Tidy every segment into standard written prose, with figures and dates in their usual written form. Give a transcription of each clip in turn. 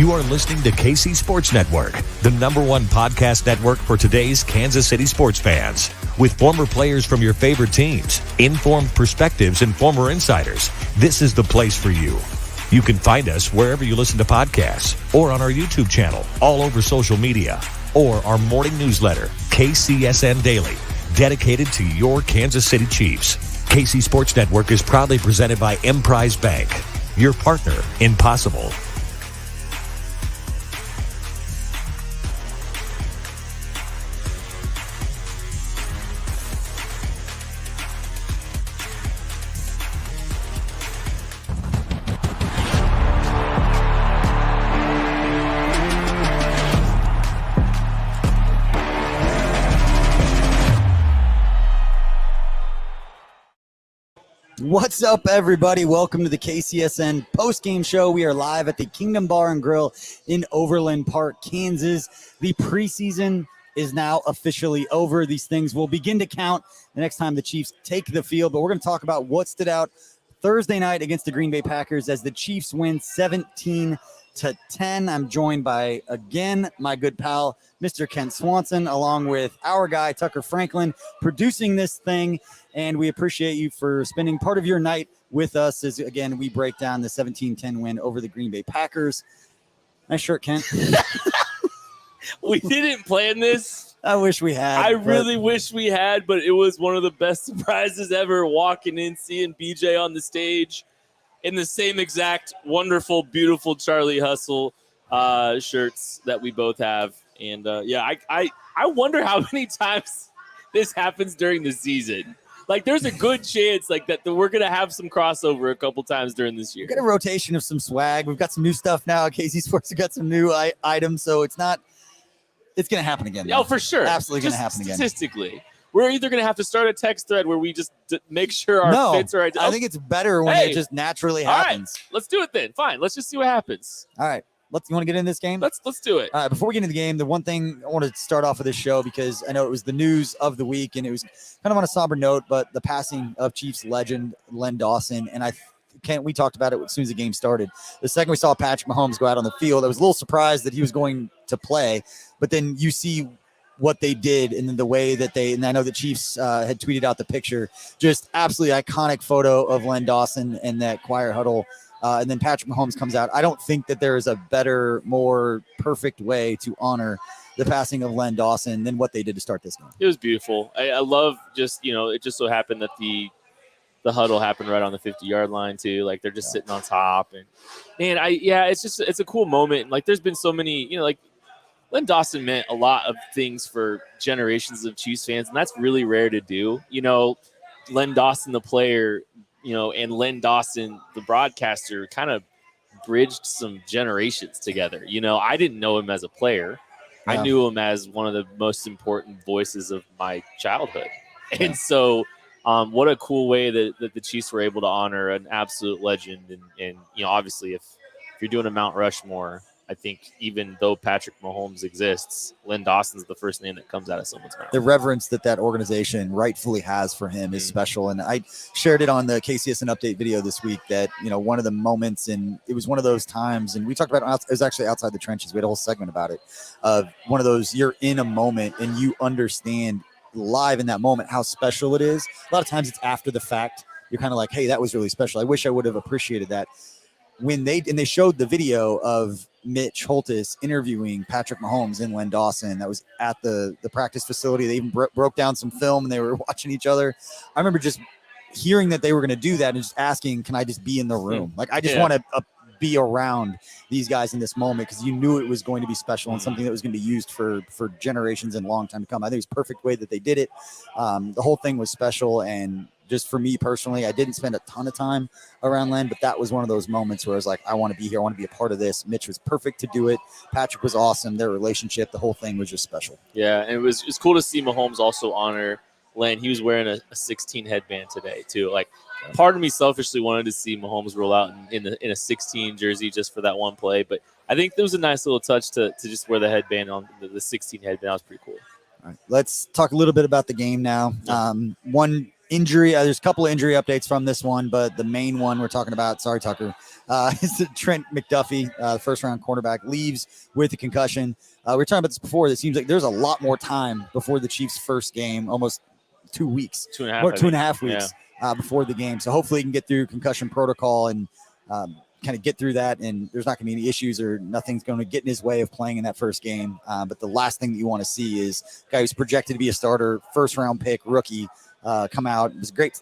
You are listening to KC Sports Network, the #1 podcast network for today's Kansas City sports fans. With former players from your favorite teams, informed perspectives, and former insiders, this is the place for you. You can find us wherever you listen to podcasts or on our YouTube channel, all over social media, or our morning newsletter, KCSN Daily, dedicated to your Kansas City Chiefs. KC Sports Network is proudly presented by Emprise Bank, your partner in possible. What's up, everybody? Welcome to the KCSN postgame show. We are live at the Kingdom Bar and Grille in Overland Park, Kansas. The preseason is now officially over. These things will begin to count the next time the Chiefs take the field, but we're going to talk about what stood out Thursday night against the Green Bay Packers as the Chiefs win 17-10. I'm joined by, again, my good pal, Mr. Kent Swanson, along with our guy, Tucker Franklin, producing this thing. And we appreciate you for spending part of your night with us as, again, we break down the 17-10 win over the Green Bay Packers. Nice shirt, Kent. We didn't plan this. I wish we had. I really wish we had, but it was one of the best surprises ever, walking in, seeing BJ on the stage in the same exact wonderful, beautiful Charlie Hustle shirts that we both have. And, I wonder how many times this happens during the season. Like, there's a good chance that we're going to have some crossover a couple times during this year. We've got a rotation of some swag. We've got some new stuff now. KC Sports have got some new items, so it's going to happen again. Oh, for sure. Absolutely going to happen again. Statistically. We're either going to have to start a text thread where we just make sure our fits are. I think it's better when it just naturally happens. All right, let's do it then. Fine. Let's just see what happens. All right. You want to get in this game? Let's do it. All right, before we get into the game, the one thing I want to start off with this show, because I know it was the news of the week, and it was kind of on a somber note, but the passing of Chiefs legend Len Dawson, and we talked about it as soon as the game started. The second we saw Patrick Mahomes go out on the field, I was a little surprised that he was going to play, but then you see what they did and then the way that and I know the Chiefs had tweeted out the picture, just absolutely iconic photo of Len Dawson and that choir huddle. And then Patrick Mahomes comes out. I don't think that there is a better, more perfect way to honor the passing of Len Dawson than what they did to start this game. It was beautiful. I love it just so happened that the huddle happened right on the 50-yard line too. Like, they're just sitting on top, and it's a cool moment. Like, there's been so many, Len Dawson meant a lot of things for generations of Chiefs fans, and that's really rare to do. Len Dawson, the player, and Len Dawson, the broadcaster, kind of bridged some generations together. I didn't know him as a player. Yeah. I knew him as one of the most important voices of my childhood. Yeah. And so what a cool way that the Chiefs were able to honor an absolute legend. And obviously, if you're doing a Mount Rushmore, I think even though Patrick Mahomes exists, Len Dawson's the first name that comes out of someone's mouth. The reverence that organization rightfully has for him is special. And I shared it on the KCSN update video this week that, one of the moments, and it was one of those times, and we talked about it was actually outside the trenches. We had a whole segment about it, of one of those, you're in a moment and you understand live in that moment how special it is. A lot of times it's after the fact. You're kind of like, hey, that was really special. I wish I would have appreciated that. When they showed the video of Mitch Holtis interviewing Patrick Mahomes and Len Dawson, that was at the practice facility. They even broke down some film and they were watching each other. I remember just hearing that they were going to do that and just asking, can I just be in the room? Like, I just want to be around these guys in this moment, because you knew it was going to be special and something that was going to be used for generations and long time to come. I think it was a perfect way that they did it. The whole thing was special, and just for me personally, I didn't spend a ton of time around Len, but that was one of those moments where I was like, I want to be here. I want to be a part of this. Mitch was perfect to do it. Patrick was awesome. Their relationship, the whole thing was just special. Yeah, and it's cool to see Mahomes also honor Len. He was wearing a 16 headband today too. Like, part of me selfishly wanted to see Mahomes roll out in a 16 jersey just for that one play, but I think there was a nice little touch to just wear the headband on the 16 headband. That was pretty cool. All right, let's talk a little bit about the game now. One injury. There's a couple of injury updates from this one, but the main one we're talking about, sorry, Tucker, is that Trent McDuffie, the first-round cornerback, leaves with a concussion. We were talking about this before. It seems like there's a lot more time before the Chiefs' first game, almost 2 weeks. 2.5 weeks before the game. So hopefully he can get through concussion protocol and kind of get through that, and there's not going to be any issues or nothing's going to get in his way of playing in that first game. But the last thing that you want to see is a guy who's projected to be a starter, first-round pick, rookie, come out. It was great.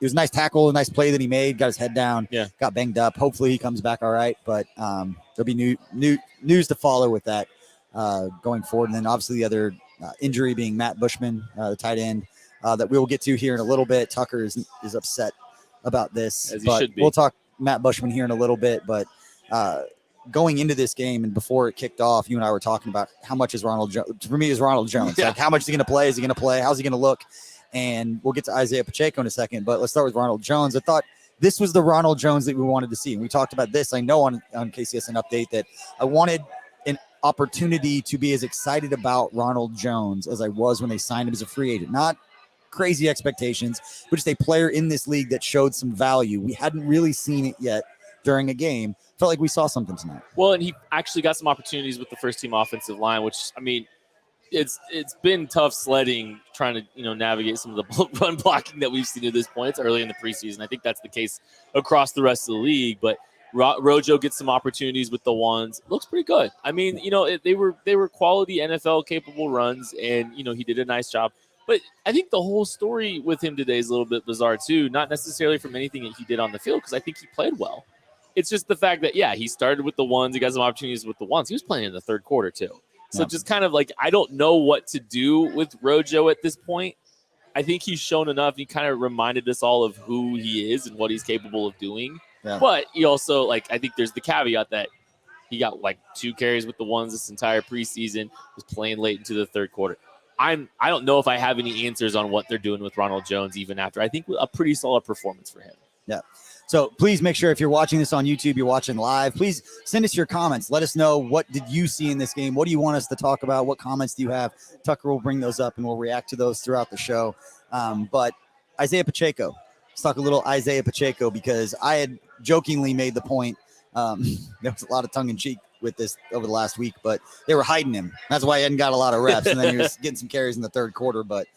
It was a nice tackle, a nice play that he made, got his head down, got banged up. Hopefully he comes back all right, but there'll be news to follow with that going forward. And then obviously the other injury being Matt Bushman, the tight end, that we will get to here in a little bit. Tucker is upset about this, as he but should be. We'll talk Matt Bushman here in a little bit. But going into this game and before it kicked off, you and I were talking about how much is Ronald Jones. For me, is Ronald Jones. Like, how much is he going to play? Is he going to play? How's he going to look? And we'll get to Isaiah Pacheco in a second, but let's start with Ronald Jones. I thought this was the Ronald Jones that we wanted to see. And we talked about this, I know, on KCSN Update, that I wanted an opportunity to be as excited about Ronald Jones as I was when they signed him as a free agent. Not crazy expectations, but just a player in this league that showed some value. We hadn't really seen it yet during a game. Felt like we saw something tonight. Well, and he actually got some opportunities with the first-team offensive line, which, I mean, it's been tough sledding trying to navigate some of the run blocking that we've seen at this point. It's early in the preseason. I think that's the case across the rest of the league. But Rojo gets some opportunities with the ones. Looks pretty good. I mean, they were quality NFL capable runs, and he did a nice job. But I think the whole story with him today is a little bit bizarre too. Not necessarily from anything that he did on the field, because I think he played well. It's just the fact that he started with the ones. He got some opportunities with the ones. He was playing in the third quarter too. So just kind of like, I don't know what to do with Rojo at this point. I think he's shown enough. He kind of reminded us all of who he is and what he's capable of doing. Yeah. But he also, I think there's the caveat that he got 2 carries with the ones this entire preseason, was playing late into the third quarter. I don't know if I have any answers on what they're doing with Ronald Jones even after. I think a pretty solid performance for him. Yeah. So please make sure if you're watching this on YouTube, you're watching live, please send us your comments. Let us know, what did you see in this game? What do you want us to talk about? What comments do you have? Tucker will bring those up and we'll react to those throughout the show. But Isaiah Pacheco, let's talk a little Isaiah Pacheco, because I had jokingly made the point. There was a lot of tongue in cheek with this over the last week, but they were hiding him. That's why he hadn't got a lot of reps. And then he was getting some carries in the third quarter. But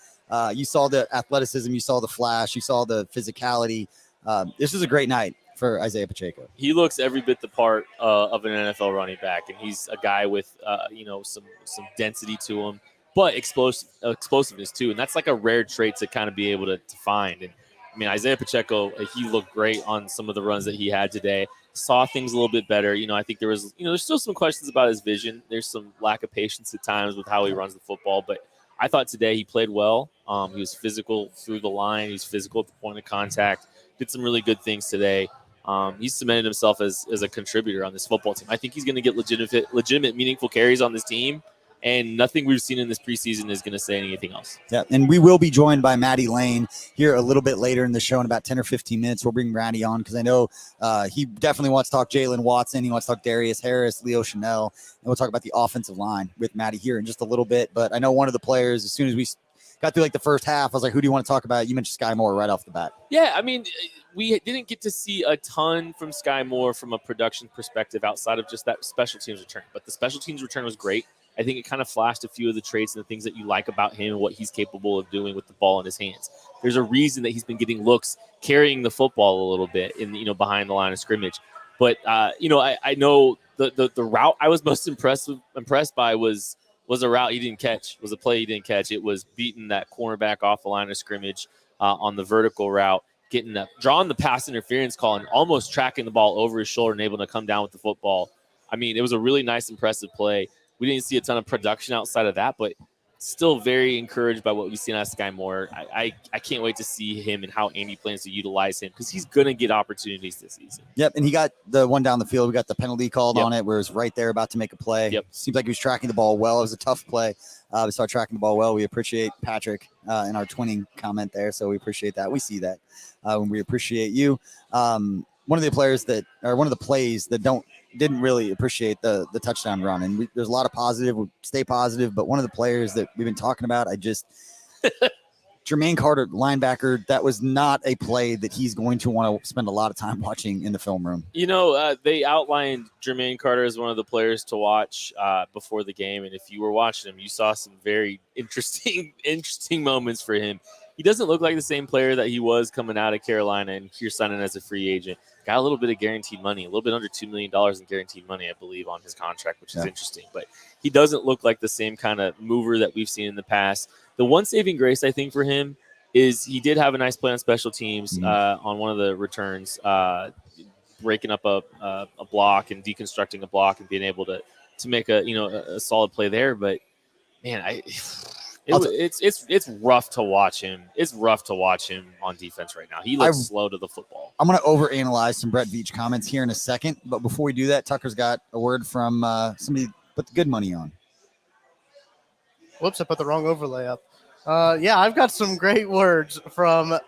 you saw the athleticism, you saw the flash, you saw the physicality. This is a great night for Isaiah Pacheco. He looks every bit the part of an NFL running back, and he's a guy with some density to him, but explosiveness too, and that's a rare trait to kind of be able to find. And I mean, Isaiah Pacheco, he looked great on some of the runs that he had today. Saw things a little bit better. I think there was there's still some questions about his vision. There's some lack of patience at times with how he runs the football, but I thought today he played well. He was physical through the line. He was physical at the point of contact. Did some really good things today. He's cemented himself as a contributor on this football team. I think he's going to get legitimate, meaningful carries on this team, and nothing we've seen in this preseason is going to say anything else. Yeah, and we will be joined by Maddie Lane here a little bit later in the show in about 10 or 15 minutes. We'll bring Maddie on because I know he definitely wants to talk Jalen Watson. He wants to talk Darius Harris, Leo Chanel, and we'll talk about the offensive line with Maddie here in just a little bit. But I know one of the players, as soon as we got through the first half, I was like, who do you want to talk about? You mentioned Sky Moore right off the bat. Yeah, I mean, we didn't get to see a ton from Sky Moore from a production perspective outside of just that special teams return. But the special teams return was great. I think it kind of flashed a few of the traits and the things that you like about him and what he's capable of doing with the ball in his hands. There's a reason that he's been getting looks carrying the football a little bit in behind the line of scrimmage. But I know the route I was most impressed by was a route he didn't catch, was a play he didn't catch. It was beating that cornerback off the line of scrimmage on the vertical route, drawing the pass interference call and almost tracking the ball over his shoulder and able to come down with the football. I mean, it was a really nice, impressive play. We didn't see a ton of production outside of that, but still very encouraged by what we've seen out of Sky Moore. I can't wait to see him and how Andy plans to utilize him, because he's going to get opportunities this season. Yep, and he got the one down the field. We got the penalty called on it where it was right there about to make a play. Yep. Seems like he was tracking the ball well. It was a tough play. We saw tracking the ball well. We appreciate Patrick in our twinning comment there, so we appreciate that. We see that. And we appreciate you. One of the plays that didn't really appreciate the touchdown run. And there's a lot of positive, we'll stay positive, but one of the players that we've been talking about, Jermaine Carter, linebacker, that was not a play that he's going to want to spend a lot of time watching in the film room. They outlined Jermaine Carter as one of the players to watch before the game, and if you were watching him, you saw some very interesting moments for him. He doesn't look like the same player that he was coming out of Carolina and here signing as a free agent. Got a little bit of guaranteed money, a little bit under $2 million in guaranteed money, I believe, on his contract, which is interesting. But he doesn't look like the same kind of mover that we've seen in the past. The one saving grace, I think, for him is he did have a nice play on special teams on one of the returns, breaking up a block and deconstructing a block and being able to make a solid play there. But, man, it's rough to watch him. It's rough to watch him on defense right now. He looks slow to the football. I'm going to overanalyze some Brett Veach comments here in a second, but before we do that, Tucker's got a word from somebody put the good money on. Whoops, I put the wrong overlay up. I've got some great words from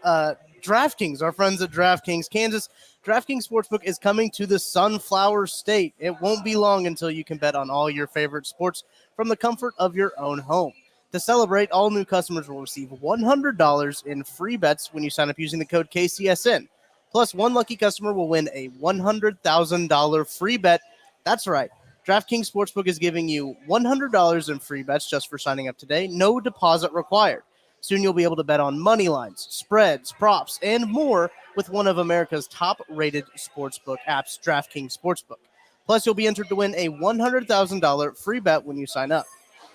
DraftKings, our friends at DraftKings Kansas. DraftKings Sportsbook is coming to the Sunflower State. It won't be long until you can bet on all your favorite sports from the comfort of your own home. To celebrate, all new customers will receive $100 in free bets when you sign up using the code KCSN. Plus, one lucky customer will win a $100,000 free bet. That's right. DraftKings Sportsbook is giving you $100 in free bets just for signing up today. No deposit required. Soon you'll be able to bet on money lines, spreads, props, and more with one of America's top-rated sportsbook apps, DraftKings Sportsbook. Plus, you'll be entered to win a $100,000 free bet when you sign up.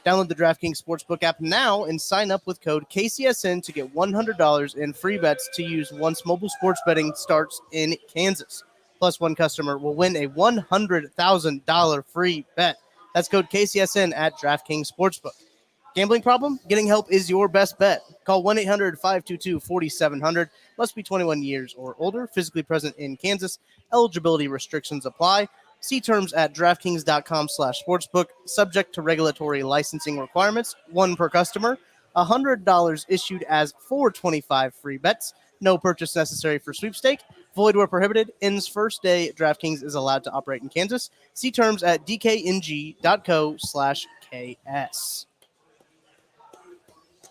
Download the DraftKings Sportsbook app now and sign up with code KCSN to get $100 in free bets to use once mobile sports betting starts in Kansas. Plus, one customer will win a $100,000 free bet. That's code KCSN at DraftKings Sportsbook. Gambling problem? Getting help is your best bet. Call 1-800-522-4700. Must be 21 years or older. Physically present in Kansas. Eligibility restrictions apply. See terms at DraftKings.com/sportsbook. Subject to regulatory licensing requirements. One per customer. $100 issued as $425 free bets. No purchase necessary for sweepstake. Void where prohibited. Ends first day. DraftKings is allowed to operate in Kansas. See terms at dkng.co/KS.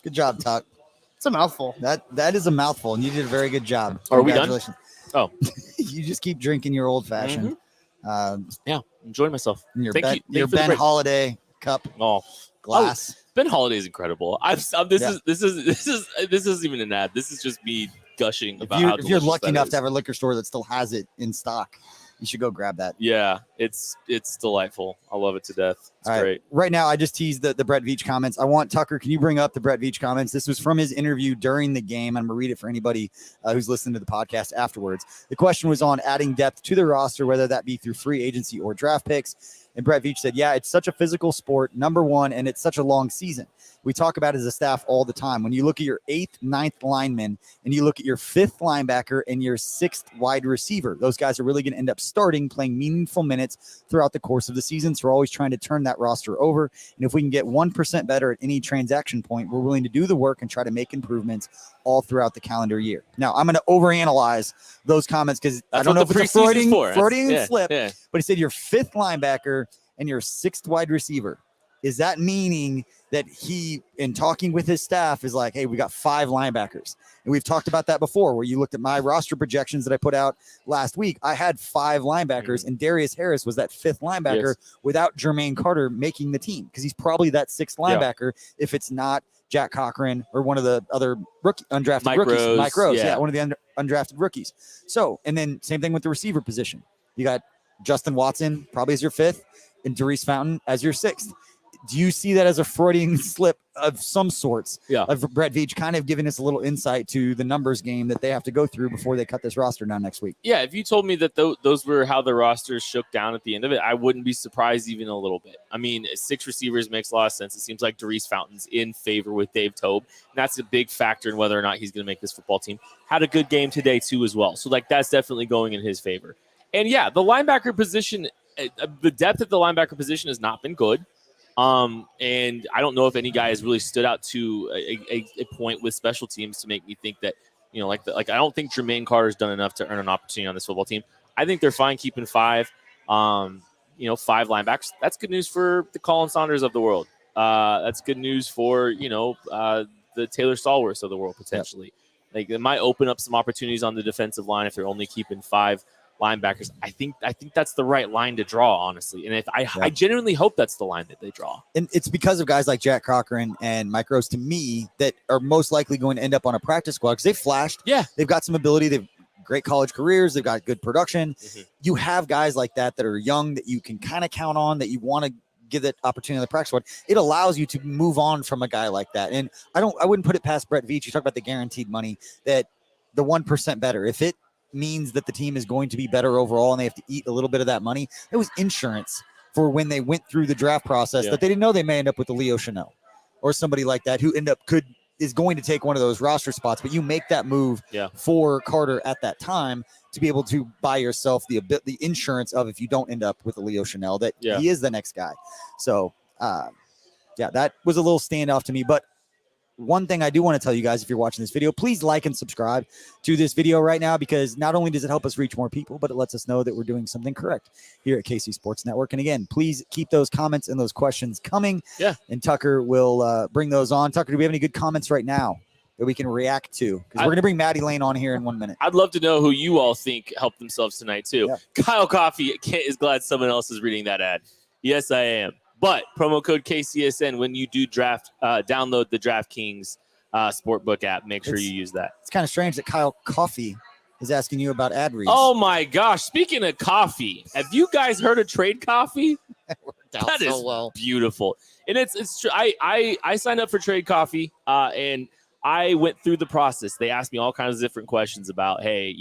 Good job, Tuck. It's a mouthful. That is a mouthful, and you did a very good job. Are we done? Oh. You just keep drinking your old-fashioned. Enjoy myself. Your Thank you your for the Ben break. Holiday cup glass. Ben Holiday is incredible. This isn't even an ad. This is just me gushing about how if you're delicious lucky that enough is. to have a liquor store that still has it in stock, you should go grab that. Yeah, it's delightful. I love it to death. It's great. Right now, I just teased the Brett Veach comments. I want Tucker, can you bring up the Brett Veach comments? This was from his interview during the game. I'm going to read it for anybody who's listening to the podcast afterwards. The question was on adding depth to the roster, whether that be through free agency or draft picks. And Brett Veach said, it's such a physical sport, number one, and it's such a long season. We talk about it as a staff all the time. When you look at your 8th, 9th lineman, and you look at your 5th linebacker and your 6th wide receiver, those guys are really going to end up starting, playing meaningful minutes throughout the course of the season. So we're always trying to turn that roster over. And if we can get 1% better at any transaction point, we're willing to do the work and try to make improvements all throughout the calendar year. Now, I'm going to overanalyze those comments because I don't know if it's a Freudian slip, but he said your 5th linebacker and your 6th wide receiver. Is that meaning that he, in talking with his staff, is like, hey, we got 5 linebackers? And we've talked about that before, where you looked at my roster projections that I put out last week. I had 5 linebackers, and Darius Harris was that 5th linebacker without Jermaine Carter making the team, because he's probably that 6th linebacker if it's not Jack Cochran or one of the other undrafted rookies. Mike Rose, one of the undrafted rookies. So, and then same thing with the receiver position. You got Justin Watson probably as your 5th, and Darius Fountain as your 6th. Do you see that as a Freudian slip of some sorts of Brett Veach kind of giving us a little insight to the numbers game that they have to go through before they cut this roster down next week? Yeah, if you told me that those were how the rosters shook down at the end of it, I wouldn't be surprised even a little bit. I mean, 6 receivers makes a lot of sense. It seems like Darius Fountain's in favor with Dave Tobe. And that's a big factor in whether or not he's going to make this football team. Had a good game today, too, as well. So, that's definitely going in his favor. And, the linebacker position, the depth at the linebacker position has not been good. And I don't know if any guy has really stood out to a point with special teams to make me think that, I don't think Jermaine Carter's done enough to earn an opportunity on this football team. I think they're fine keeping 5, 5 linebackers. That's good news for the Colin Saunders of the world. That's good news for, the Taylor Stallworths of the world potentially. Like it might open up some opportunities on the defensive line if they're only keeping 5 linebackers. I think that's the right line to draw, honestly. And if I genuinely hope that's the line that they draw. And it's because of guys like Jack Cochran and Mike Rose, to me, that are most likely going to end up on a practice squad because they've flashed. Yeah. They've got some ability. They've great college careers. They've got good production. Mm-hmm. You have guys like that are young that you can kind of count on, that you want to give that opportunity on the practice squad. It allows you to move on from a guy like that. And I wouldn't put it past Brett Veach. You talk about the guaranteed money, that the 1% better, if it means that the team is going to be better overall and they have to eat a little bit of that money, it was insurance for when they went through the draft process that they didn't know they may end up with a Leo Chanel or somebody like that who is going to take one of those roster spots. But you make that move for Carter at that time to be able to buy yourself the insurance of, if you don't end up with a Leo Chanel, that he is the next guy. So that was a little standoff to me. But one thing I do want to tell you guys, if you're watching this video, please like and subscribe to this video right now, because not only does it help us reach more people, but it lets us know that we're doing something correct here at KC Sports Network. And again, please keep those comments and those questions coming. Yeah. And Tucker will bring those on. Tucker, do we have any good comments right now that we can react to? Because we're going to bring Maddie Lane on here in 1 minute. I'd love to know who you all think helped themselves tonight, too. Yeah. Kyle Coffey is glad someone else is reading that ad. Yes, I am. But promo code KCSN when you do draft, download the DraftKings Sportbook app. Make sure you use that. It's kind of strange that Kyle Coffey is asking you about ad reads. Oh, my gosh. Speaking of coffee, have you guys heard of Trade Coffee? That is beautiful. And it's true. I signed up for Trade Coffee, and I went through the process. They asked me all kinds of different questions about, hey,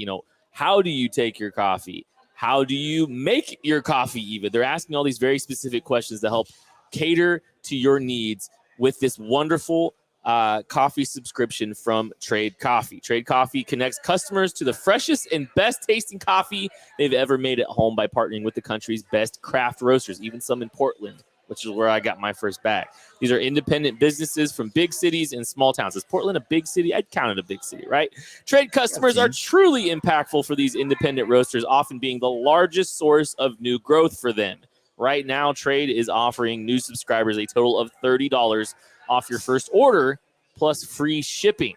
how do you take your coffee? How do you make your coffee even? They're asking all these very specific questions to help cater to your needs with this wonderful coffee subscription from Trade Coffee. Trade Coffee connects customers to the freshest and best tasting coffee they've ever made at home by partnering with the country's best craft roasters, even some in Portland, which is where I got my first bag. These are independent businesses from big cities and small towns. Is Portland a big city? I'd count it a big city, right? Trade customers are truly impactful for these independent roasters, often being the largest source of new growth for them. Right now, Trade is offering new subscribers a total of $30 off your first order plus free shipping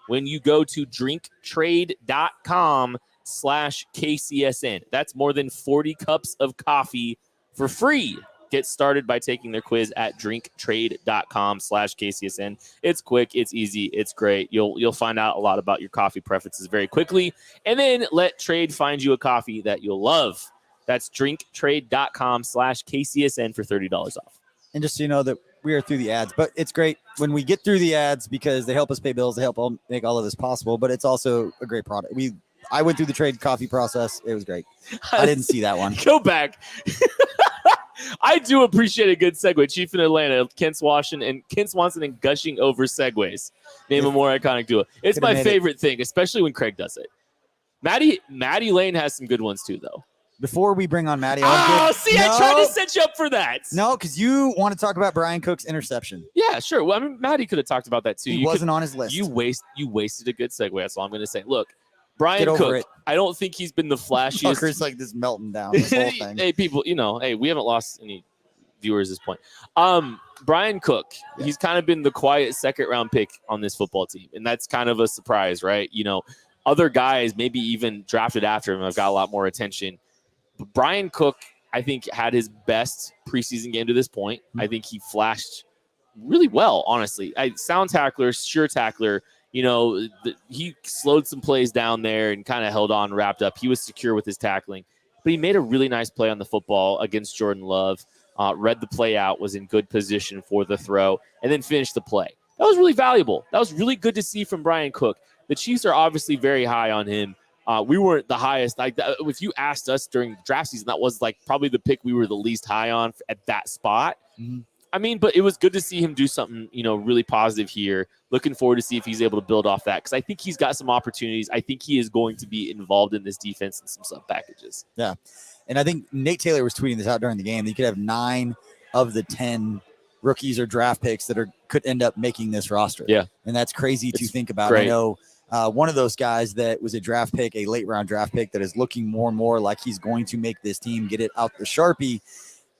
when you go to drinktrade.com/KCSN. That's more than 40 cups of coffee for free. Get started by taking their quiz at drinktrade.com/KCSN. It's quick, it's easy, it's great. You'll find out a lot about your coffee preferences very quickly, and then let Trade find you a coffee that you'll love. That's drinktrade.com/KCSN for $30 off. And just so you know that we are through the ads, but it's great when we get through the ads because they help us pay bills. They help make all of this possible, but it's also a great product. I went through the Trade Coffee process. It was great. I didn't see that one. Go back. I do appreciate a good segue. Chief in Atlanta, Kent Swanson and gushing over segues. Name a more iconic duo. It's my favorite thing, especially when Craig does it. Maddie Lane has some good ones too, though. Before we bring on Maddie, I tried to set you up for that. No, because you want to talk about Brian Cook's interception. Yeah, sure. Well, I mean, Maddie could have talked about that too. He wasn't on his list. You wasted a good segue. That's all I'm going to say. Look, Brian Cook, I don't think he's been the flashiest. Tucker's like this melting down. This whole thing. Hey, people, we haven't lost any viewers at this point. Brian Cook, he's kind of been the quiet second-round pick on this football team, and that's kind of a surprise, right? Other guys maybe even drafted after him have got a lot more attention. But Brian Cook, I think, had his best preseason game to this point. I think he flashed really well, honestly. Sound tackler, sure tackler. He slowed some plays down there and kind of held on, wrapped up. He was secure with his tackling. But he made a really nice play on the football against Jordan Love, read the play out, was in good position for the throw, and then finished the play. That was really valuable. That was really good to see from Brian Cook. The Chiefs are obviously very high on him. We weren't the highest. If you asked us during the draft season, that was probably the pick we were the least high on at that spot. Mm-hmm. I mean, but it was good to see him do something, really positive here. Looking forward to see if he's able to build off that because I think he's got some opportunities. I think he is going to be involved in this defense in some sub packages. Yeah, and I think Nate Taylor was tweeting this out during the game. You could have 9 of the 10 rookies or draft picks that could end up making this roster. Yeah, and that's crazy to think about. Great. I know one of those guys that was a draft pick, a late round draft pick that is looking more and more like he's going to make this team get it out the Sharpie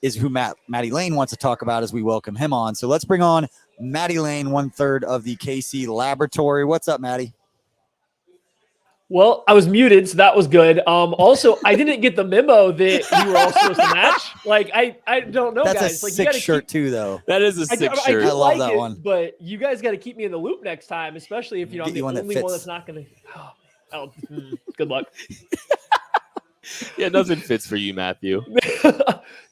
is who Maddie Lane wants to talk about as we welcome him on. So let's bring on Maddie Lane, 1/3 of the KC Laboratory. What's up, Maddie? Well, I was muted, so that was good. Also, I didn't get the memo that we were all supposed to match. Like, I don't know, That's guys. a Like, sick shirt too, though. That is a sick shirt. I love that one. But you guys got to keep me in the loop next time, especially if I'm the only one that's not going to. Good luck. Yeah, nothing fits for you, Matthew.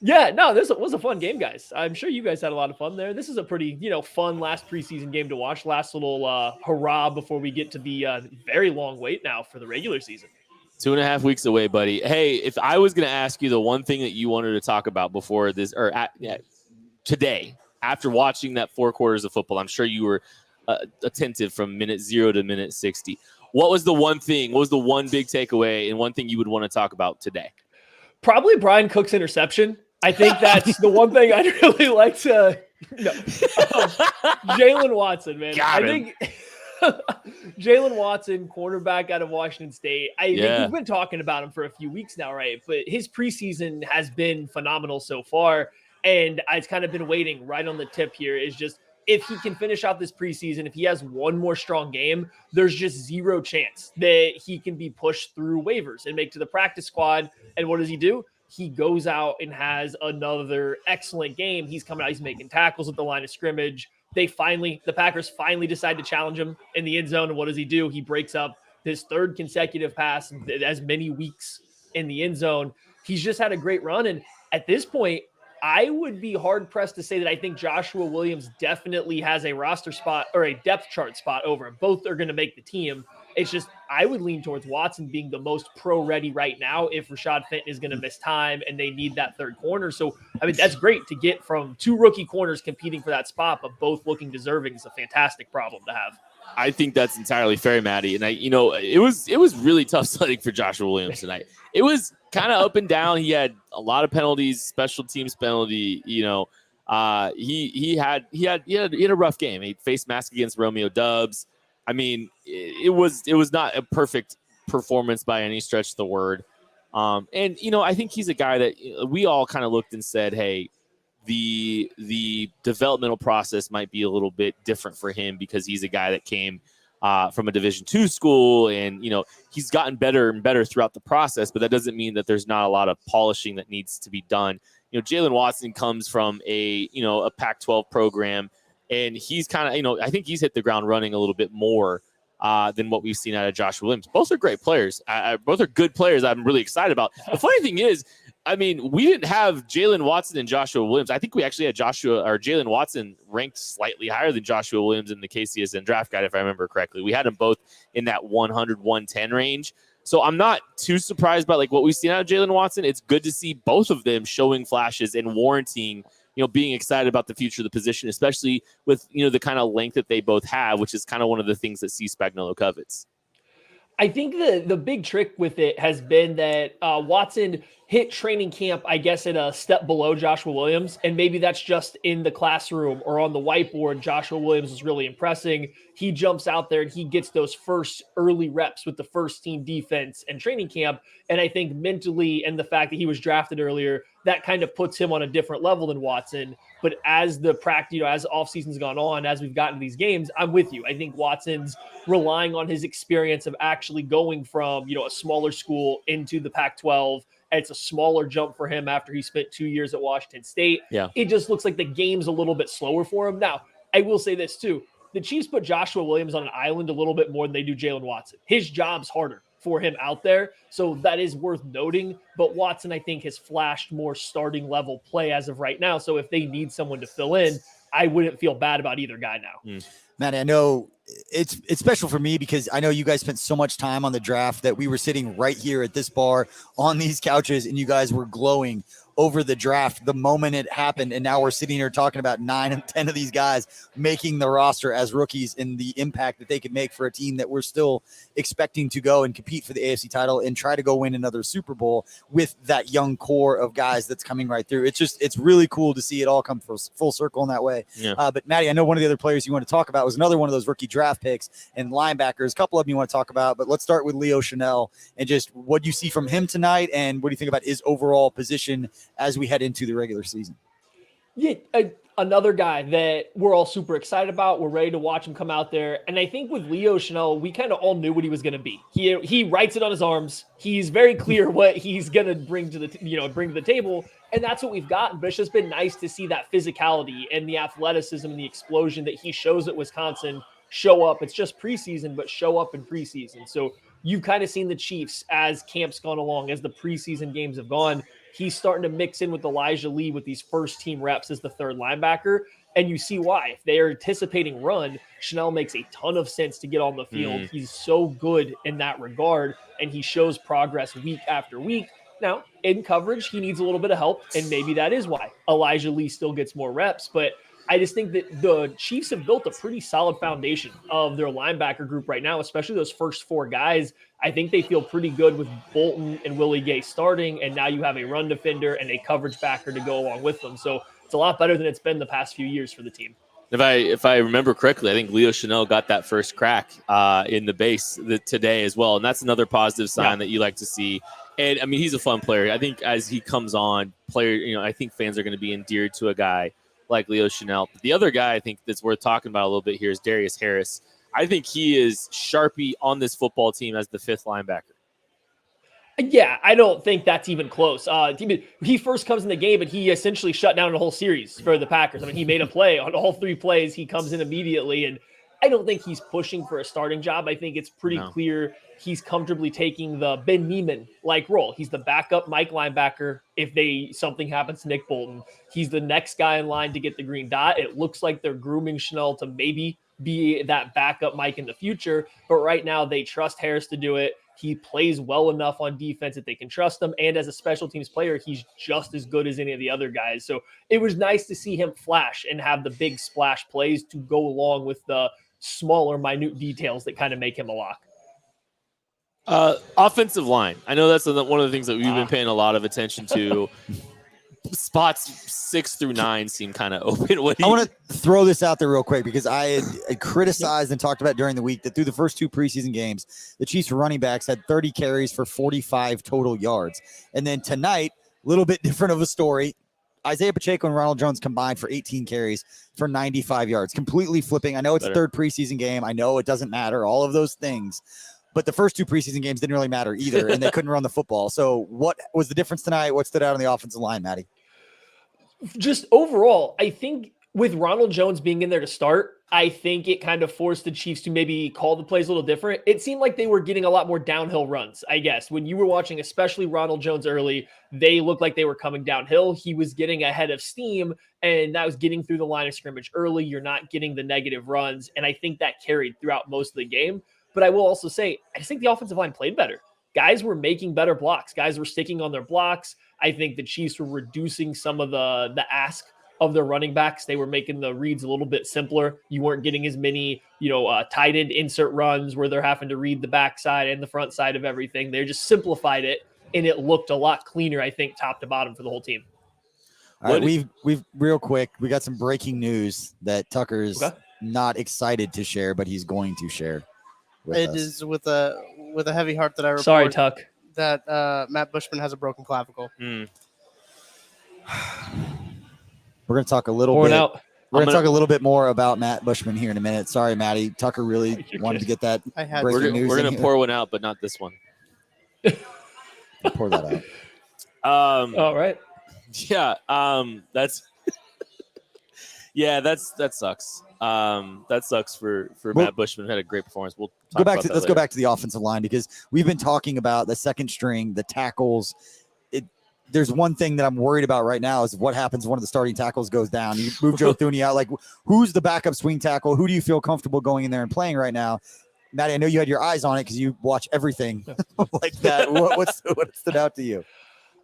Yeah, no, this was a fun game, guys. I'm sure you guys had a lot of fun there. This is a pretty, fun last preseason game to watch. Last little hurrah before we get to the very long wait now for the regular season. 2.5 weeks away, buddy. Hey, if I was going to ask you the one thing that you wanted to talk about before this, today, after watching that 4 quarters of football, I'm sure you were attentive from minute 0 to minute 60. What was the one thing? What was the one big takeaway and one thing you would want to talk about today? Probably Brian Cook's interception. I think that's the one thing I'd really like to. No. Jalen Watson, man. Got I him. think Jalen Watson, quarterback out of Washington State. I think we've been talking about him for a few weeks now, right? But his preseason has been phenomenal so far. And I've kind of been waiting right on the tip here is just if he can finish out this preseason, if he has one more strong game, there's just zero chance that he can be pushed through waivers and make to the practice squad. And what does he do? He goes out and has another excellent game. He's coming out, he's making tackles at the line of scrimmage. The Packers finally decide to challenge him in the end zone. And what does he do? He breaks up his 3rd consecutive pass, as many weeks in the end zone. He's just had a great run. And at this point, I would be hard-pressed to say that I think Joshua Williams definitely has a roster spot or a depth chart spot over him. Both are going to make the team. It's just I would lean towards Watson being the most pro-ready right now if Rashad Fenton is going to miss time and they need that 3rd corner. So, I mean, that's great to get from 2 rookie corners competing for that spot, but both looking deserving is a fantastic problem to have. I think that's entirely fair, Maddie. And it was really tough sledding for Joshua Williams tonight. It was kind of up and down. He had a lot of penalties, special teams penalty. He had a rough game. He faced mask against Romeo Dubs. I mean, it was not a perfect performance by any stretch of the word. I think he's a guy that we all kind of looked and said, hey, the developmental process might be a little bit different for him because he's a guy that came from a Division II school, and he's gotten better and better throughout the process. But that doesn't mean that there's not a lot of polishing that needs to be done. Jalen Watson comes from a Pac-12 program, and he's kind of I think he's hit the ground running a little bit more than what we've seen out of Joshua Williams. Both are great players. Both are good players. I'm really excited about. The funny thing is, I mean, we didn't have Jalen Watson and Joshua Williams. I think we actually had Jalen Watson ranked slightly higher than Joshua Williams in the KCSN draft guide, if I remember correctly. We had them both in that 100, 110 range. So I'm not too surprised by what we've seen out of Jalen Watson. It's good to see both of them showing flashes and warranting, being excited about the future of the position, especially with, the kind of length that they both have, which is kind of one of the things that C. Spagnuolo covets. I think the big trick with it has been that Watson hit training camp, I guess, at a step below Joshua Williams. And maybe that's just in the classroom or on the whiteboard. Joshua Williams is really impressing. He jumps out there and he gets those first early reps with the first team defense and training camp. And I think mentally, and the fact that he was drafted earlier, that kind of puts him on a different level than Watson. But as the practice, as offseason's gone on, as we've gotten to these games, I'm with you. I think Watson's relying on his experience of actually going from, a smaller school into the Pac-12. It's a smaller jump for him after he spent 2 years at Washington State. Yeah. It just looks like the game's a little bit slower for him. Now, I will say this too. The Chiefs put Joshua Williams on an island a little bit more than they do Jalen Watson. His job's harder for him out there. So that is worth noting. But Watson, I think, has flashed more starting level play as of right now. So if they need someone to fill in, I wouldn't feel bad about either guy now. Matt, I know it's special for me because I know you guys spent so much time on the draft that we were sitting right here at this bar on these couches and you guys were glowing over the draft the moment it happened. And now we're sitting here talking about 9 and 10 of these guys making the roster as rookies and the impact that they could make for a team that we're still expecting to go and compete for the AFC title and try to go win another Super Bowl with that young core of guys that's coming right through. It's really cool to see it all come full circle in that way. Yeah. But Maddie, I know one of the other players you want to talk about was another one of those rookie draft picks and linebackers. A couple of them you want to talk about, but let's start with Leo Chanel and just what you see from him tonight and what do you think about his overall position as we head into the regular season? Yeah, another guy that we're all super excited about. We're ready to watch him come out there. And I think with Leo Chanel, we kind of all knew what he was going to be. He writes it on his arms. He's very clear what he's going to bring to the table. And that's what we've gotten. But it's just been nice to see that physicality and the athleticism and the explosion that he shows at Wisconsin show up. It's just preseason, but show up in preseason. So you've kind of seen the Chiefs as camp's gone along, as the preseason games have gone. He's starting to mix in with Elijah Lee with these first team reps as the third linebacker. And you see why. If they are anticipating run, Chanel makes a ton of sense to get on the field. He's so good in that regard, and he shows progress week after week. Now, in coverage, he needs a little bit of help, and maybe that is why Elijah Lee still gets more reps. But I just think that the Chiefs have built a pretty solid foundation of their linebacker group right now, especially those first four guys. I think they feel pretty good with Bolton and Willie Gay starting, and now you have a run defender and a coverage backer to go along with them. So it's a lot better than it's been the past few years for the team. If I remember correctly, I think Leo Chanel got that first crack in the base today as well, and that's another positive sign that you like to see. And I mean, he's a fun player. I think as he comes on, I think fans are going to be endeared to a guy like Leo Chanel. But the other guy I think that's worth talking about a little bit here is Darius Harris. I think he is Sharpie on this football team as the fifth linebacker. Yeah, I don't think that's even close. He first comes in the game, and he essentially shut down the whole series for the Packers. I mean, he made a play on all three plays. He comes in immediately, and I don't think he's pushing for a starting job. I think it's pretty clear he's comfortably taking the Ben Niemann-like role. He's the backup Mike linebacker if something happens to Nick Bolton. He's the next guy in line to get the green dot. It looks like they're grooming Chanel to maybe be that backup Mike in the future, but right now they trust Harris to do it. He plays well enough on defense that they can trust him, and as a special teams player, he's just as good as any of the other guys. So it was nice to see him flash and have the big splash plays to go along with the smaller, minute details that kind of make him a lock. Offensive line. I know that's one of the things that we've been paying a lot of attention to. Spots 6 through 9 seem kind of open. I want to throw this out there real quick because I had criticized and talked about during the week that through the first two preseason games, the Chiefs running backs had 30 carries for 45 total yards. And then tonight, a little bit different of a story. Isaiah Pacheco and Ronald Jones combined for 18 carries for 95 yards, completely flipping. I know it's the third preseason game. I know it doesn't matter, all of those things. But the first two preseason games didn't really matter either, and they couldn't run the football. So what was the difference tonight? What stood out on the offensive line, Maddie? Just overall, I think with Ronald Jones being in there to start, I think it kind of forced the Chiefs to maybe call the plays a little different. It seemed like they were getting a lot more downhill runs, I guess. When you were watching, especially Ronald Jones early, they looked like they were coming downhill. He was getting ahead of steam, and that was getting through the line of scrimmage early. You're not getting the negative runs, and I think that carried throughout most of the game. But I will also say, I just think the offensive line played better. Guys were making better blocks. Guys were sticking on their blocks. I think the Chiefs were reducing some of the ask of their running backs. They were making the reads a little bit simpler. You weren't getting as many, tight end insert runs where they're having to read the backside and the front side of everything. They just simplified it, and it looked a lot cleaner, I think, top to bottom for the whole team. All right, we've real quick, we got some breaking news that Tucker's not excited to share, but he's going to share. It is with a heavy heart that I report. Sorry, Tuck. That Matt Bushman has a broken clavicle. We're going to talk a little bit. We're going to talk a little bit more about Matt Bushman here in a minute. Sorry, Maddie. Tucker really wanted to get that breaking news. We're going to pour one out, but not this one. Pour that out. All right. Yeah. That sucks. That sucks for Matt Bushman. Had a great performance. Let's go back to the offensive line because we've been talking about the second string, the tackles. There's one thing that I'm worried about right now is what happens when one of the starting tackles goes down. You move Joe Thuney out. Like, who's the backup swing tackle? Who do you feel comfortable going in there and playing right now? Maddie, I know you had your eyes on it because you watch everything like that. What stood out to you?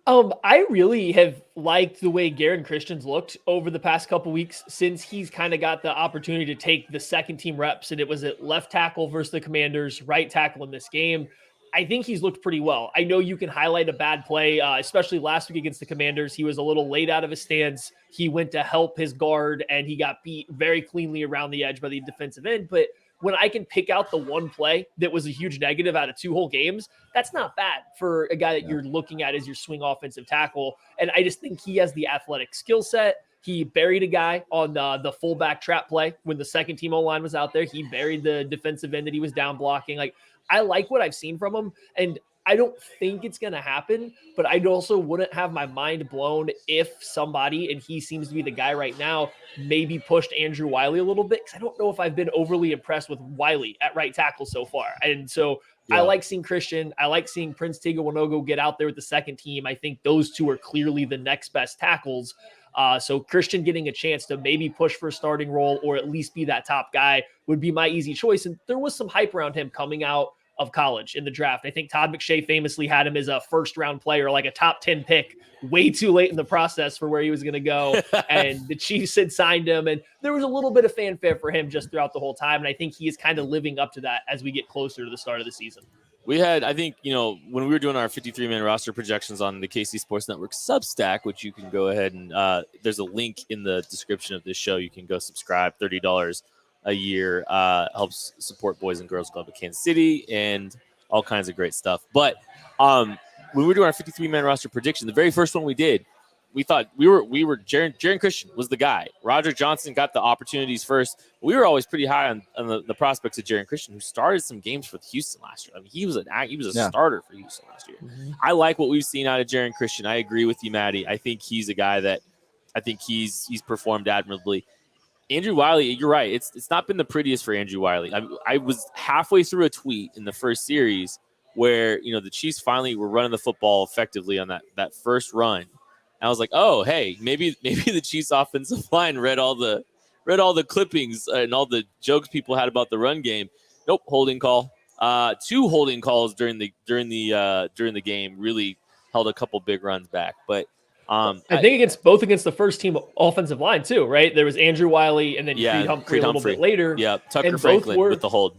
I really have liked the way Garen Christian's looked over the past couple weeks since he's kind of got the opportunity to take the second team reps, and it was at left tackle versus the Commanders, right tackle in this game. I think he's looked pretty well. I know you can highlight a bad play, especially last week against the Commanders. He was a little late out of his stance. He went to help his guard, and he got beat very cleanly around the edge by the defensive end. But when I can pick out the one play that was a huge negative out of 2 whole games, that's not bad for a guy that you're looking at as your swing offensive tackle. And I just think he has the athletic skill set. He buried a guy on the fullback trap play when the second team O-line was out there. He buried the defensive end that he was down blocking. Like, I like what I've seen from him, and I don't think it's going to happen, but I also wouldn't have my mind blown if somebody, and he seems to be the guy right now, maybe pushed Andrew Wiley a little bit, because I don't know if I've been overly impressed with Wiley at right tackle so far. And so I like seeing Christian. I like seeing Prince Tega Winogo get out there with the second team. I think those two are clearly the next best tackles. So Christian getting a chance to maybe push for a starting role or at least be that top guy would be my easy choice. And there was some hype around him coming out of college in the draft. I think Todd McShay famously had him as a first-round player, like a top 10 pick, way too late in the process for where he was going to go. And the Chiefs had signed him, and there was a little bit of fanfare for him just throughout the whole time. And I think he is kind of living up to that as we get closer to the start of the season. We had, I think, when we were doing our 53-man roster projections on the KC Sports Network Substack, which you can go ahead and there's a link in the description of this show. You can go subscribe, $30 a year, helps support Boys and Girls Club of Kansas City and all kinds of great stuff. But when we were doing our 53-man roster prediction, the very first one we did, we thought we were Jaron Christian was the guy. Roger Johnson got the opportunities first. We were always pretty high on the prospects of Jaron Christian, who started some games for Houston last year. I mean, he was a starter for Houston last year. Mm-hmm. I like what we've seen out of Jaron Christian. I agree with you, Maddie. I think he's a guy that I think he's performed admirably. Andrew Wiley, you're right. It's not been the prettiest for Andrew Wiley. I was halfway through a tweet in the first series where the Chiefs finally were running the football effectively on that first run. And I was like, oh, hey, maybe the Chiefs offensive line read all the clippings and all the jokes people had about the run game. Nope, holding call. 2 holding calls during the game really held a couple big runs back, but. I think against the first team offensive line too, right? There was Andrew Wiley and then Creed Humphrey a little bit later. Yeah, Tucker Franklin with the hold.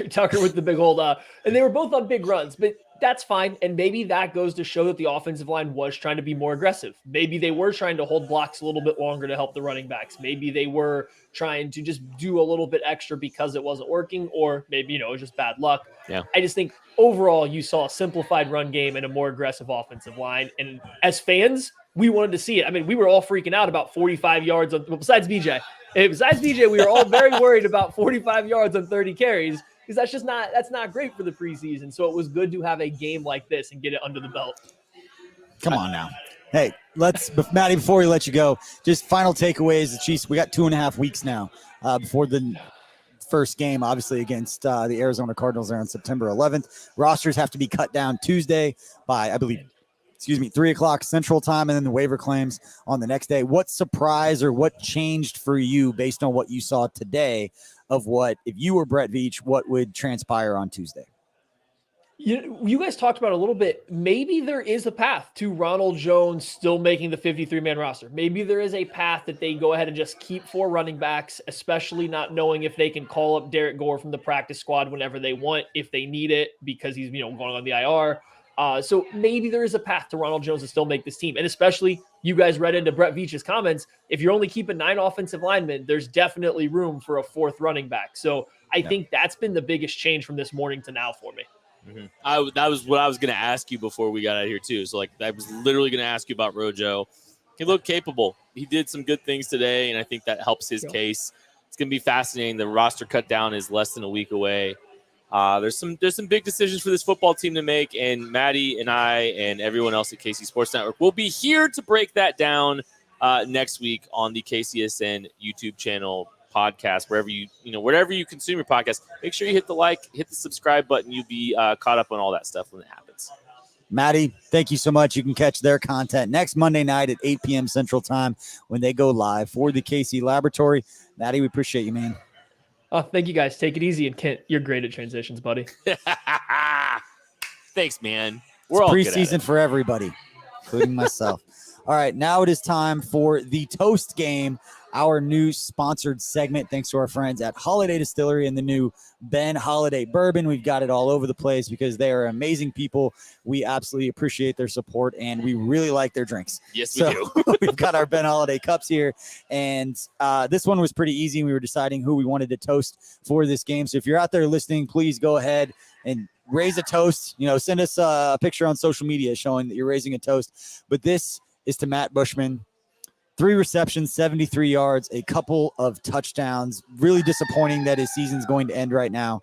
Tucker with the big hold. And they were both on big runs, but that's fine. And maybe that goes to show that the offensive line was trying to be more aggressive. Maybe they were trying to hold blocks a little bit longer to help the running backs. Maybe they were trying to just do a little bit extra because it wasn't working, or maybe, it was just bad luck. Yeah. I just think overall you saw a simplified run game and a more aggressive offensive line. And as fans, we wanted to see it. I mean, we were all freaking out about 45 yards besides BJ. We were all very worried about 45 yards on 30 carries. Because that's not great for the preseason. So it was good to have a game like this and get it under the belt. Come on now. Hey, Maddie, before we let you go, just final takeaways. The Chiefs, we got 2.5 weeks now before the first game, obviously against the Arizona Cardinals there on September 11th. Rosters have to be cut down Tuesday by, 3:00 Central Time, and then the waiver claims on the next day. What surprise or what changed for you based on what you saw today of what, if you were Brett Veach, what would transpire on Tuesday? You guys talked about a little bit. Maybe there is a path to Ronald Jones still making the 53-man roster. Maybe there is a path that they go ahead and just keep 4 running backs, especially not knowing if they can call up Derek Gore from the practice squad whenever they want, if they need it, because he's going on the IR. So maybe there is a path to Ronald Jones to still make this team. And especially, you guys read into Brett Veach's comments, if you're only keeping 9 offensive linemen, there's definitely room for a 4th running back. So I think that's been the biggest change from this morning to now for me. Mm-hmm. That was what I was going to ask you before we got out of here too. So I was literally going to ask you about Rojo. He looked capable. He did some good things today, and I think that helps his case. It's going to be fascinating. The roster cut down is less than a week away. There's some big decisions for this football team to make, and Maddie and I and everyone else at KC Sports Network will be here to break that down next week on the KCSN YouTube channel, podcast, wherever you consume your podcast. Make sure you hit the subscribe button. You'll be caught up on all that stuff when it happens. Maddie, thank you so much. You can catch their content next Monday night at 8 p.m. Central Time when they go live for the KC Laboratory. Maddie, we appreciate you, man. Oh, thank you guys. Take it easy. And Kent, you're great at transitions, buddy. Thanks, man. We're all preseason for everybody, including myself. All right, now it is time for the Toast Game, our new sponsored segment. Thanks to our friends at Holiday Distillery and the new Ben Holiday Bourbon. We've got it all over the place because they are amazing people. We absolutely appreciate their support, and we really like their drinks. Yes, we do. We've got our Ben Holiday cups here, and this one was pretty easy. We were deciding who we wanted to toast for this game. So if you're out there listening, please go ahead and raise a toast. Send us a picture on social media showing that you're raising a toast. But this is to Matt Bushman. 3 receptions, 73 yards, a couple of touchdowns. Really disappointing that his season's going to end right now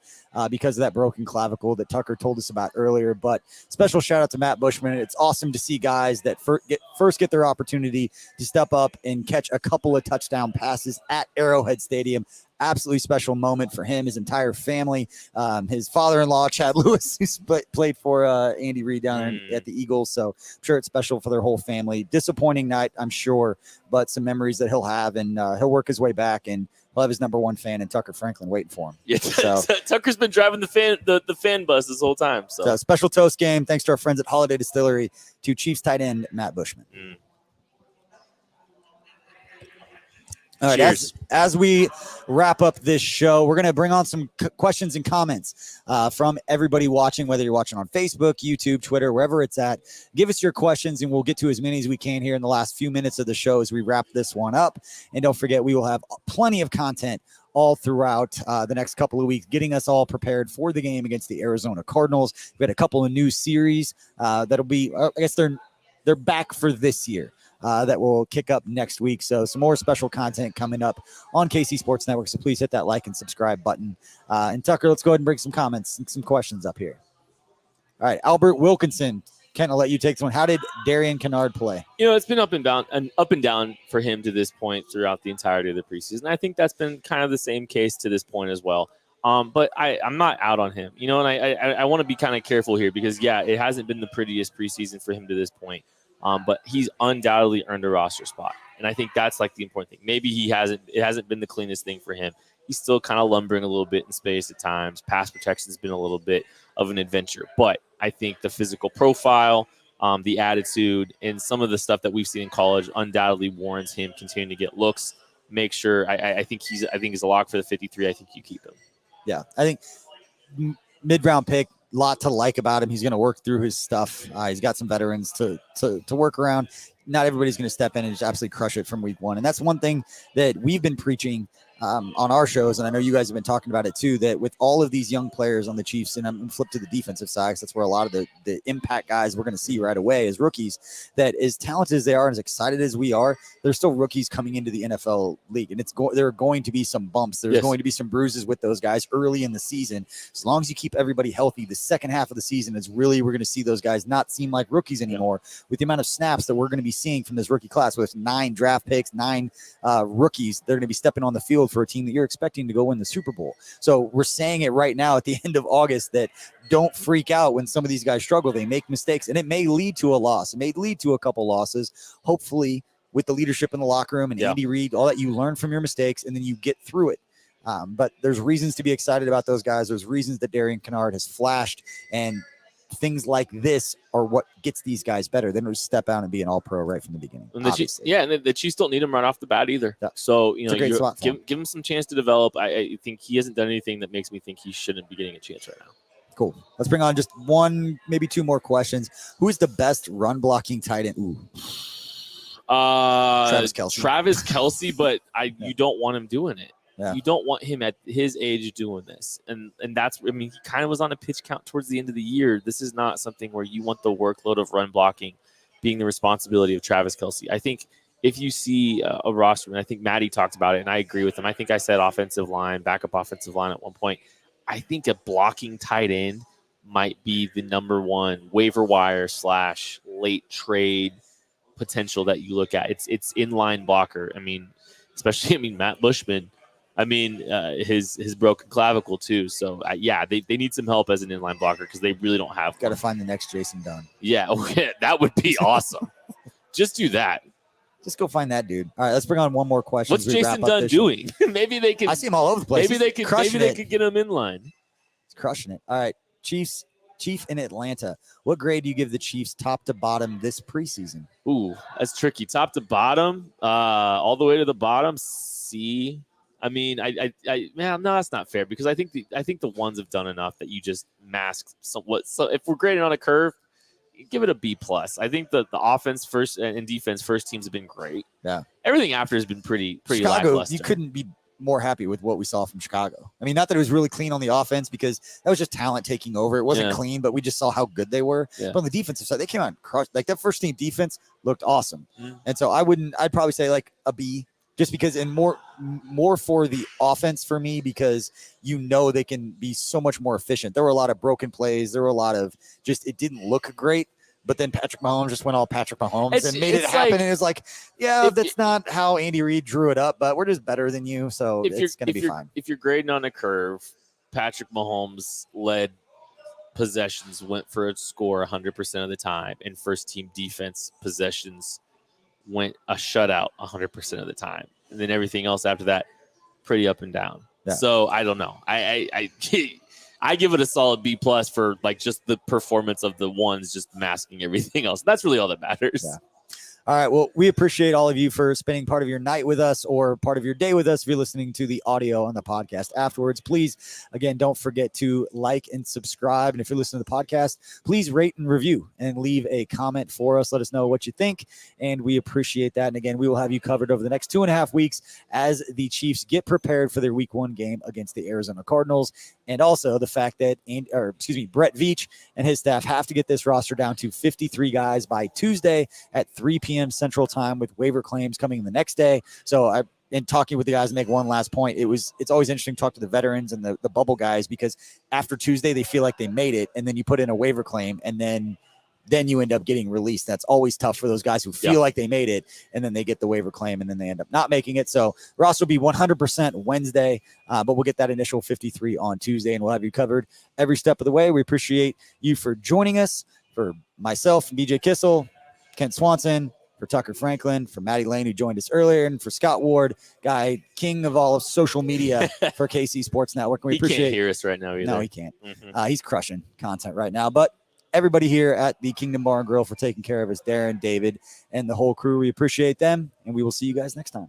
because of that broken clavicle that Tucker told us about earlier. But special shout out to Matt Bushman. It's awesome to see guys that first get their opportunity to step up and catch a couple of touchdown passes at Arrowhead Stadium. Absolutely special moment for him, his entire family. His father-in-law, Chad Lewis, who played for Andy Reid down at the Eagles. So I'm sure it's special for their whole family. Disappointing night, I'm sure, but some memories that he'll have, and he'll work his way back, and he'll have his number one fan in Tucker Franklin waiting for him. Yeah, so, Tucker's been driving the fan bus this whole time. So special toast game. Thanks to our friends at Holiday Distillery, to Chiefs tight end Matt Bushman. All right, as we wrap up this show, we're going to bring on some questions and comments from everybody watching, whether you're watching on Facebook, YouTube, Twitter, wherever it's at. Give us your questions, and we'll get to as many as we can here in the last few minutes of the show as we wrap this one up. And don't forget, we will have plenty of content all throughout the next couple of weeks, getting us all prepared for the game against the Arizona Cardinals. We had a couple of new series that'll be, I guess they're back for this year. That will kick up next week. So some more special content coming up on KC Sports Network. So please hit that like and subscribe button. And Tucker, let's go ahead and bring some comments and some questions up here. All right, Albert Wilkinson. Kent, I'll let you take this one. How did Darian Kennard play? It's been up and down for him to this point throughout the entirety of the preseason. I think that's been kind of the same case to this point as well. But I'm not out on him, and I want to be kind of careful here because, it hasn't been the prettiest preseason for him to this point. But he's undoubtedly earned a roster spot. And I think that's like the important thing. Maybe it hasn't been the cleanest thing for him. He's still kind of lumbering a little bit in space at times. Pass protection has been a little bit of an adventure. But I think the physical profile, the attitude, and some of the stuff that we've seen in college undoubtedly warrants him continuing to get looks. Make sure I think he's a lock for the 53. I think you keep him. Yeah, I think mid-round pick. Lot to like about him. He's going to work through his stuff. He's got some veterans to work around. Not everybody's going to step in and just absolutely crush it from week one. And that's one thing that we've been preaching on our shows, and I know you guys have been talking about it too, that with all of these young players on the Chiefs, and I'm going to flip to the defensive side, because that's where a lot of the impact guys we're going to see right away as rookies, that as talented as they are and as excited as we are, they're still rookies coming into the NFL league. And there are going to be some bumps. There's going to be some bruises with those guys early in the season. As long as you keep everybody healthy, the second half of the season is really, we're going to see those guys not seem like rookies anymore with the amount of snaps that we're going to be seeing from this rookie class, with 9 draft picks, 9 rookies. They're going to be stepping on the field for a team that you're expecting to go win the Super Bowl. So we're saying it right now at the end of August that don't freak out when some of these guys struggle. They make mistakes, and it may lead to a loss. It may lead to a couple losses. Hopefully, with the leadership in the locker room and Andy Reid, all that, you learn from your mistakes and then you get through it. But there's reasons to be excited about those guys. There's reasons that Darian Kennard has flashed, and things like this are what gets these guys better. Then just step out and be an all-pro right from the beginning. And the Chiefs don't need him right off the bat either. Yeah. So, give him some chance to develop. I think he hasn't done anything that makes me think he shouldn't be getting a chance right now. Cool. Let's bring on just one, maybe 2 more questions. Who is the best run-blocking tight end? Travis Kelce, but you don't want him doing it. Yeah. You don't want him at his age doing this. And that's, he kind of was on a pitch count towards the end of the year. This is not something where you want the workload of run blocking being the responsibility of Travis Kelce. I think if you see a roster, and I think Maddie talked about it, and I agree with him. I think I said offensive line, backup offensive line at one point. I think a blocking tight end might be the number one waiver wire / late trade potential that you look at. It's inline blocker. Especially Matt Bushman. His broken clavicle too. So they need some help as an inline blocker because they really don't have. Got to find the next Jason Dunn. Yeah, okay, that would be awesome. Just do that. Just go find that dude. All right, let's bring on one more question. What's Jason Dunn doing? Maybe they can. I see him all over the place. Maybe they could get him in line. He's crushing it. All right, Chief in Atlanta. What grade do you give the Chiefs top to bottom this preseason? Ooh, that's tricky. Top to bottom, all the way to the bottom. C. No, that's not fair because I think the ones have done enough that you just mask somewhat. So if we're grading on a curve, give it a B+. I think the offense first and defense first teams have been great. Yeah. Everything after has been pretty Chicago, lackluster. you couldn't be more happy with what we saw from Chicago. I mean, not that it was really clean on the offense because that was just talent taking over. It wasn't clean, but we just saw how good they were. Yeah. But on the defensive side, they came out and crushed. Like that first team defense looked awesome. Mm. And so I'd probably say like a B, just because, and more for the offense for me, because they can be so much more efficient. There were a lot of broken plays. There were a lot of it didn't look great. But then Patrick Mahomes just went all Patrick Mahomes and made it happen. And it was like, that's not how Andy Reid drew it up, but we're just better than you. So it's going to be fine. If you're grading on a curve, Patrick Mahomes led possessions, went for a score 100% of the time, and first team defense possessions went a shutout 100% of the time. And then everything else after that, pretty up and down. Yeah. So I don't know. I give it a solid B+ for like just the performance of the ones just masking everything else. That's really all that matters. Yeah. All right. Well, we appreciate all of you for spending part of your night with us or part of your day with us. If you're listening to the audio on the podcast afterwards, please, again, don't forget to like and subscribe. And if you're listening to the podcast, please rate and review and leave a comment for us. Let us know what you think. And we appreciate that. And again, we will have you covered over the next 2.5 weeks as the Chiefs get prepared for their week 1 game against the Arizona Cardinals. And also the fact that, Brett Veach and his staff have to get this roster down to 53 guys by Tuesday at 3 p.m. Central Time, with waiver claims coming the next day. So in talking with the guys, to make one last point, it's always interesting to talk to the veterans and the bubble guys, because after Tuesday they feel like they made it, and then you put in a waiver claim, and then you end up getting released. That's always tough for those guys who feel like they made it, and then they get the waiver claim, and then they end up not making it. So roster will be 100% Wednesday, but we'll get that initial 53 on Tuesday, and we'll have you covered every step of the way. We appreciate you for joining us. For myself, BJ Kissel, Kent Swanson, for Tucker Franklin, for Maddie Lane, who joined us earlier, and for Scott Ward, guy, king of all of social media for KC Sports Network. And we appreciate. He can't hear us right now either. No, he can't. Mm-hmm. He's crushing content right now. But everybody here at the Kingdom Bar and Grille for taking care of us, Darren, David, and the whole crew, we appreciate them, and we will see you guys next time.